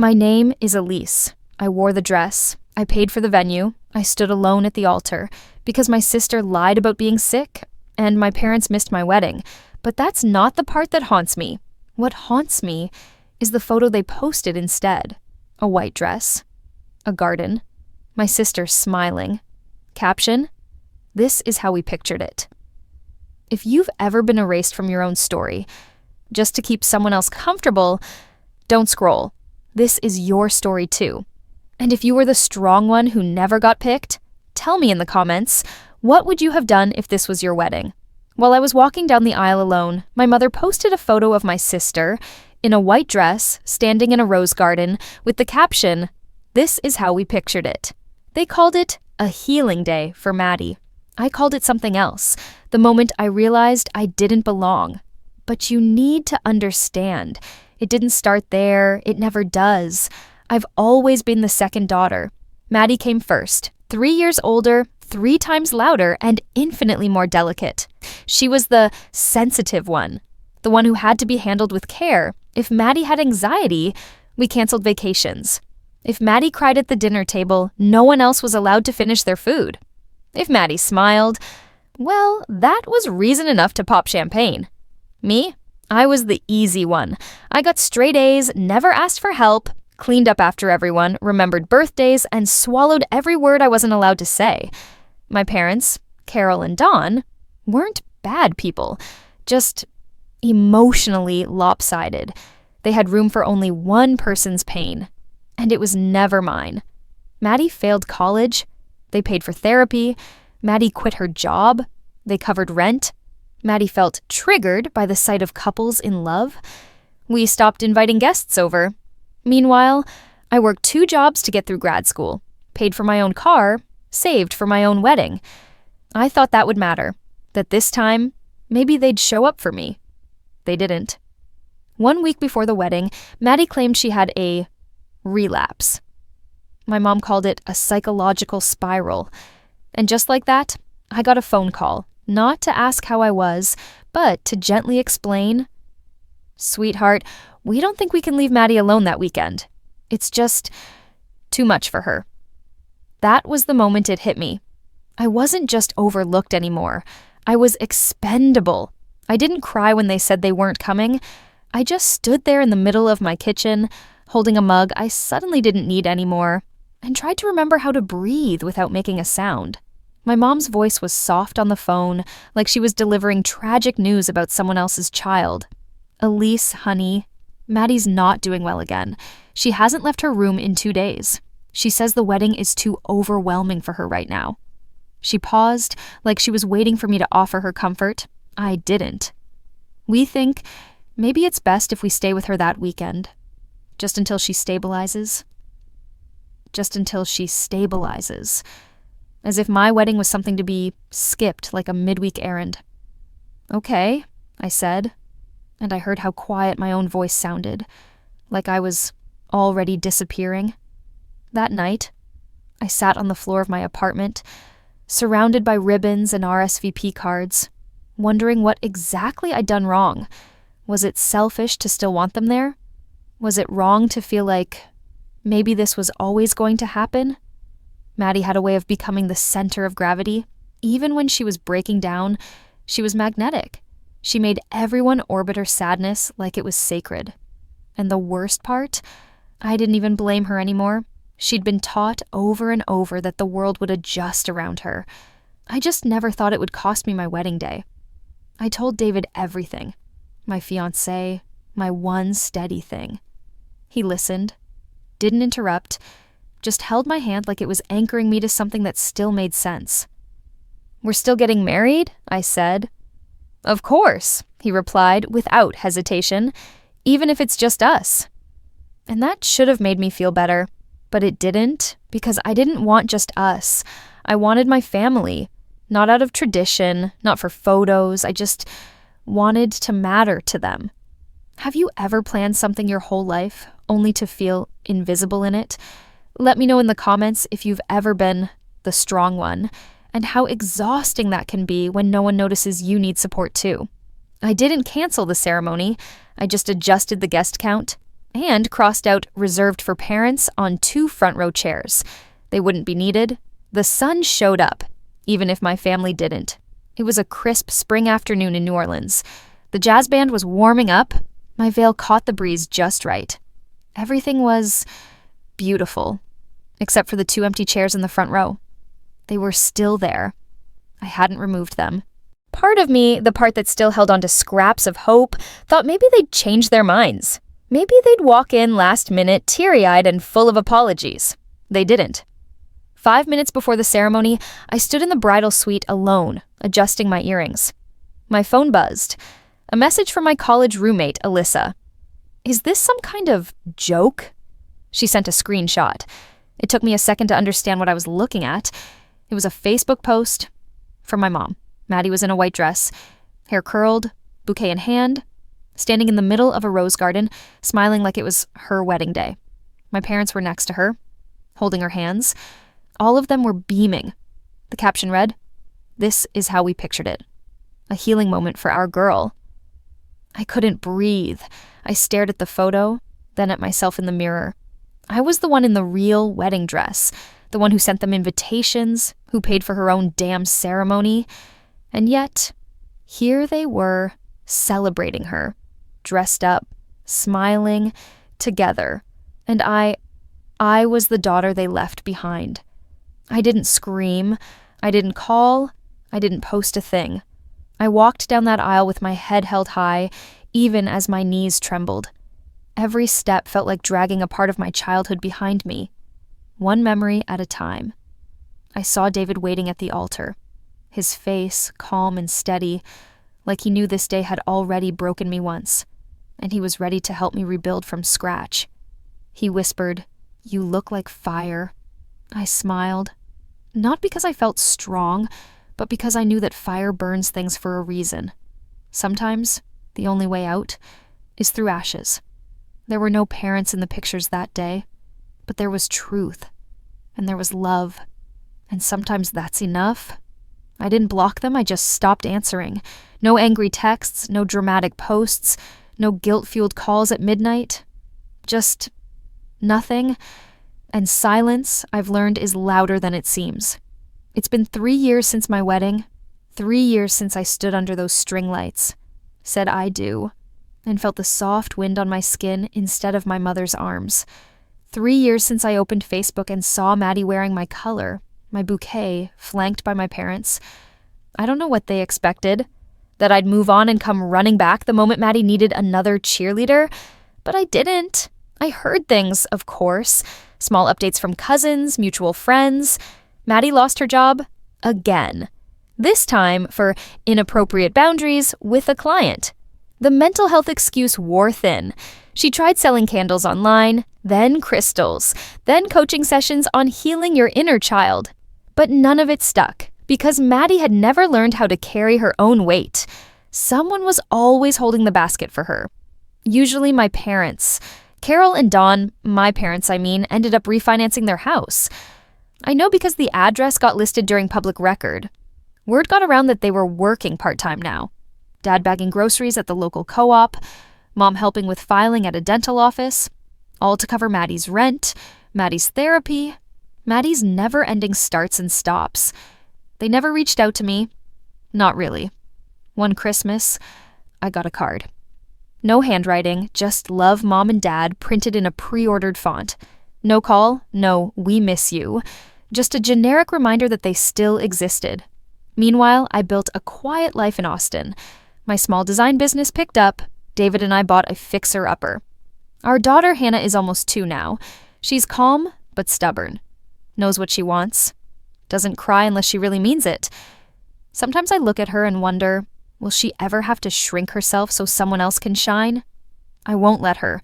My name is Elise. I wore the dress. I paid for the venue. I stood alone at the altar because my sister lied about being sick and my parents missed my wedding. But that's not the part that haunts me. What haunts me is the photo they posted instead. A white dress. A garden. My sister smiling. Caption: "This is how we pictured it." If you've ever been erased from your own story, just to keep someone else comfortable, don't scroll. This is your story too. And if you were the strong one who never got picked, tell me in the comments, what would you have done if this was your wedding? While I was walking down the aisle alone, my mother posted a photo of my sister in a white dress, standing in a rose garden, with the caption, "This is how we pictured it." They called it a healing day for Maddie. I called it something else, the moment I realized I didn't belong. But you need to understand, it didn't start there, it never does. I've always been the second daughter. Maddie came first, 3 years older, 3 times louder, and infinitely more delicate. She was the sensitive one, the one who had to be handled with care. If Maddie had anxiety, we canceled vacations. If Maddie cried at the dinner table, no one else was allowed to finish their food. If Maddie smiled, well, that was reason enough to pop champagne. Me? I was the easy one. I got straight A's, never asked for help, cleaned up after everyone, remembered birthdays, and swallowed every word I wasn't allowed to say. My parents, Carol and Dawn, weren't bad people, just emotionally lopsided. They had room for only one person's pain, and it was never mine. Maddie failed college. They paid for therapy. Maddie quit her job. They covered rent. Maddie felt triggered by the sight of couples in love. We stopped inviting guests over. Meanwhile, I worked 2 jobs to get through grad school, paid for my own car, saved for my own wedding. I thought that would matter, that this time, maybe they'd show up for me. They didn't. 1 week before the wedding, Maddie claimed she had a relapse. My mom called it a psychological spiral. And just like that, I got a phone call, not to ask how I was, but to gently explain, "Sweetheart, we don't think we can leave Maddie alone that weekend. It's just too much for her." That was the moment it hit me. I wasn't just overlooked anymore. I was expendable. I didn't cry when they said they weren't coming. I just stood there in the middle of my kitchen, holding a mug I suddenly didn't need anymore, and tried to remember how to breathe without making a sound. My mom's voice was soft on the phone, like she was delivering tragic news about someone else's child. "Elise, honey, Maddie's not doing well again. She hasn't left her room in 2 days. She says the wedding is too overwhelming for her right now." She paused, like she was waiting for me to offer her comfort. I didn't. "We think maybe it's best if we stay with her that weekend. Just until she stabilizes." Just until she stabilizes. As if my wedding was something to be skipped like a midweek errand. "Okay," I said, and I heard how quiet my own voice sounded, like I was already disappearing. That night, I sat on the floor of my apartment, surrounded by ribbons and RSVP cards, wondering what exactly I'd done wrong. Was it selfish to still want them there? Was it wrong to feel like maybe this was always going to happen? Maddie had a way of becoming the center of gravity. Even when she was breaking down, she was magnetic. She made everyone orbit her sadness like it was sacred. And the worst part, I didn't even blame her anymore. She'd been taught over and over that the world would adjust around her. I just never thought it would cost me my wedding day. I told David everything. My fiancé, my one steady thing. He listened, didn't interrupt, just held my hand like it was anchoring me to something that still made sense. "We're still getting married?" I said. "Of course," he replied without hesitation, "even if it's just us." And that should have made me feel better, but it didn't, because I didn't want just us. I wanted my family, not out of tradition, not for photos. I just wanted to matter to them. Have you ever planned something your whole life only to feel invisible in it? Let me know in the comments if you've ever been the strong one, and how exhausting that can be when no one notices you need support too. I didn't cancel the ceremony. I just adjusted the guest count. and crossed out reserved for parents on 2 front row chairs. They wouldn't be needed. The sun showed up, even if my family didn't. It was a crisp spring afternoon in New Orleans. The jazz band was warming up. My veil caught the breeze just right. Everything was beautiful, except for the 2 empty chairs in the front row. They were still there. I hadn't removed them. Part of me, the part that still held on to scraps of hope, thought maybe they'd change their minds. Maybe they'd walk in last minute, teary-eyed and full of apologies. They didn't. 5 minutes before the ceremony, I stood in the bridal suite alone, adjusting my earrings. My phone buzzed. A message from my college roommate, Elise. Is this some kind of joke? She sent a screenshot. It took me a second to understand what I was looking at. It was a Facebook post from my mom. Maddie was in a white dress, hair curled, bouquet in hand, standing in the middle of a rose garden, smiling like it was her wedding day. My parents were next to her, holding her hands. All of them were beaming. The caption read, "This is how we pictured it. A healing moment for our girl." I couldn't breathe. I stared at the photo, then at myself in the mirror. I was the one in the real wedding dress, the one who sent them invitations, who paid for her own damn ceremony. And yet, here they were, celebrating her, dressed up, smiling, together. And I was the daughter they left behind. I didn't scream. I didn't call. I didn't post a thing. I walked down that aisle with my head held high, even as my knees trembled. Every step felt like dragging a part of my childhood behind me, one memory at a time. I saw David waiting at the altar, his face calm and steady, like he knew this day had already broken me once, and he was ready to help me rebuild from scratch. He whispered, "You look like fire." I smiled, not because I felt strong, but because I knew that fire burns things for a reason. Sometimes the only way out is through ashes. There were no parents in the pictures that day, but there was truth, and there was love, and sometimes that's enough. I didn't block them, I just stopped answering. No angry texts, no dramatic posts, no guilt-fueled calls at midnight. Just nothing. And silence, I've learned, is louder than it seems. It's been 3 years since my wedding, 3 years since I stood under those string lights, said I do, and felt the soft wind on my skin instead of my mother's arms. 3 years since I opened Facebook and saw Maddie wearing my color, my bouquet, flanked by my parents. I don't know what they expected, that I'd move on and come running back the moment Maddie needed another cheerleader, but I didn't. I heard things, of course, small updates from cousins, mutual friends. Maddie lost her job again, this time for inappropriate boundaries with a client. The mental health excuse wore thin. She tried selling candles online, then crystals, then coaching sessions on healing your inner child. But none of it stuck, because Maddie had never learned how to carry her own weight. Someone was always holding the basket for her. Usually my parents. Carol and Dawn, my parents I mean, ended up refinancing their house. I know because the address got listed during public record. Word got around that they were working part-time now. Dad bagging groceries at the local co-op, Mom helping with filing at a dental office, all to cover Maddie's rent, Maddie's therapy, Maddie's never-ending starts and stops. They never reached out to me. Not really. One Christmas, I got a card. No handwriting, just love, Mom and Dad, printed in a pre-ordered font. No call, no "we miss you." Just a generic reminder that they still existed. Meanwhile, I built a quiet life in Austin. My small design business picked up. David and I bought a fixer-upper. Our daughter Hannah is almost 2 now. She's calm, but stubborn. Knows what she wants. Doesn't cry unless she really means it. Sometimes I look at her and wonder, will she ever have to shrink herself so someone else can shine? I won't let her.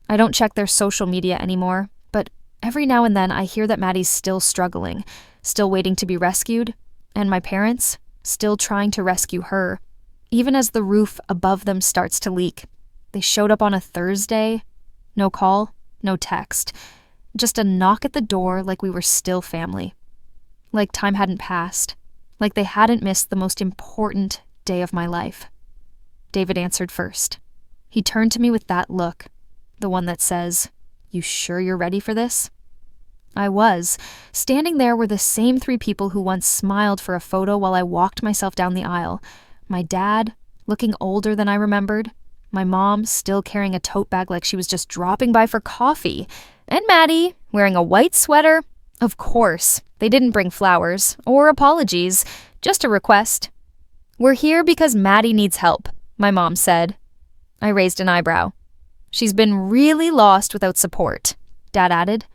I don't check their social media anymore, but every now and then I hear that Maddie's still struggling, still waiting to be rescued, and my parents still trying to rescue her, even as the roof above them starts to leak. They showed up on a Thursday. No call, no text. Just a knock at the door like we were still family. Like time hadn't passed. Like they hadn't missed the most important day of my life. David answered first. He turned to me with that look. The one that says, "You sure you're ready for this?" I was. Standing there were the same 3 people who once smiled for a photo while I walked myself down the aisle. My dad, looking older than I remembered. My mom, still carrying a tote bag like she was just dropping by for coffee. And Maddie, wearing a white sweater. Of course, they didn't bring flowers or apologies, just a request. "We're here because Maddie needs help," my mom said. I raised an eyebrow. "She's been really lost without support," Dad added.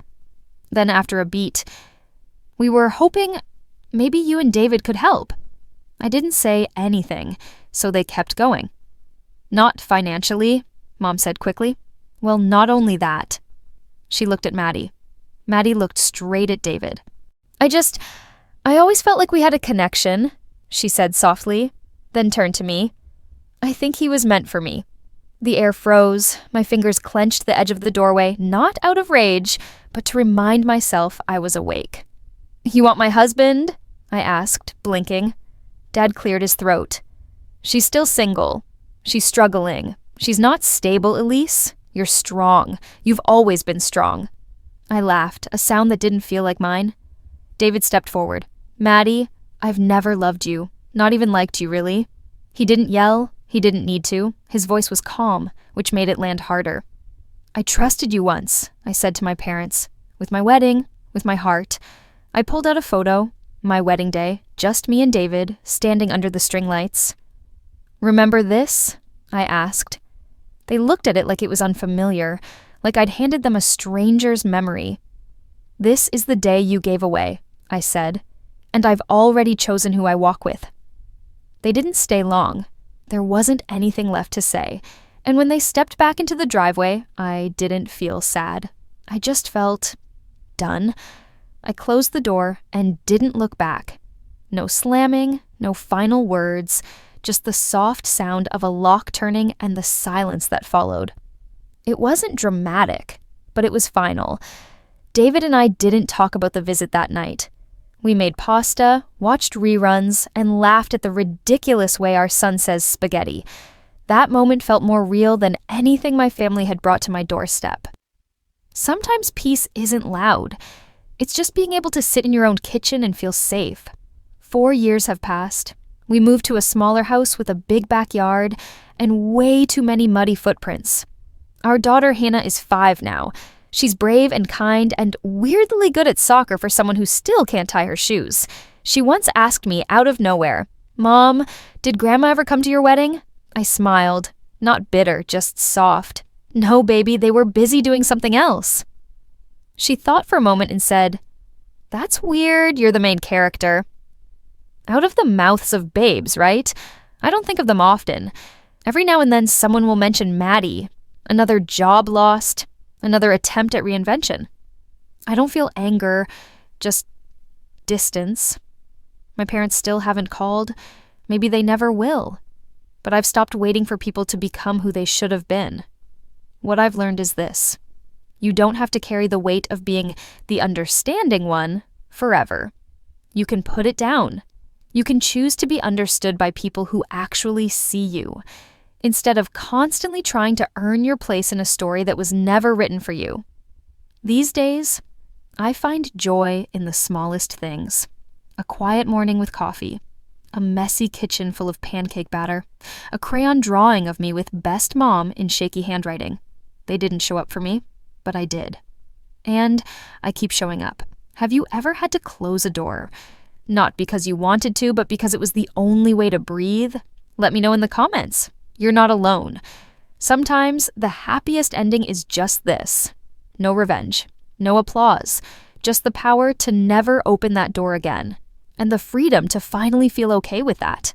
Then after a beat, "We were hoping maybe you and David could help." I didn't say anything, so they kept going. "Not financially," Mom said quickly. "Well, not only that." She looked at Maddie. Maddie looked straight at David. I always felt like we had a connection," she said softly, then turned to me. "I think he was meant for me." The air froze. My fingers clenched the edge of the doorway, not out of rage, but to remind myself I was awake. "You want my husband?" I asked, blinking. Dad cleared his throat. "She's still single. She's struggling. She's not stable, Elise. You're strong. You've always been strong." I laughed, a sound that didn't feel like mine. David stepped forward. "Maddie, I've never loved you. Not even liked you, really." He didn't yell. He didn't need to. His voice was calm, which made it land harder. "I trusted you once," I said to my parents. "With my wedding, with my heart." I pulled out a photo, my wedding day, just me and David, standing under the string lights. "Remember this?" I asked. They looked at it like it was unfamiliar, like I'd handed them a stranger's memory. "This is the day you gave away," I said, "and I've already chosen who I walk with." They didn't stay long. There wasn't anything left to say, and when they stepped back into the driveway, I didn't feel sad. I just felt done. I closed the door and didn't look back. No slamming, no final words, just the soft sound of a lock turning and the silence that followed. It wasn't dramatic, but it was final. David and I didn't talk about the visit that night. We made pasta, watched reruns, and laughed at the ridiculous way our son says spaghetti. That moment felt more real than anything my family had brought to my doorstep. Sometimes peace isn't loud. It's just being able to sit in your own kitchen and feel safe. 4 years have passed. We moved to a smaller house with a big backyard and way too many muddy footprints. Our daughter Hannah is 5 now. She's brave and kind and weirdly good at soccer for someone who still can't tie her shoes. She once asked me out of nowhere, "Mom, did Grandma ever come to your wedding?" I smiled, not bitter, just soft. "No, baby, they were busy doing something else." She thought for a moment and said, "That's weird, you're the main character." Out of the mouths of babes, right? I don't think of them often. Every now and then someone will mention Maddie, another job lost, another attempt at reinvention. I don't feel anger, just distance. My parents still haven't called. Maybe they never will. But I've stopped waiting for people to become who they should have been. What I've learned is this: you don't have to carry the weight of being the understanding one forever. You can put it down. You can choose to be understood by people who actually see you, instead of constantly trying to earn your place in a story that was never written for you. These days, I find joy in the smallest things. A quiet morning with coffee, a messy kitchen full of pancake batter, a crayon drawing of me with best mom in shaky handwriting. They didn't show up for me, but I did. And I keep showing up. Have you ever had to close a door? Not because you wanted to, but because it was the only way to breathe? Let me know in the comments. You're not alone. Sometimes the happiest ending is just this. No revenge, no applause, just the power to never open that door again, and the freedom to finally feel okay with that.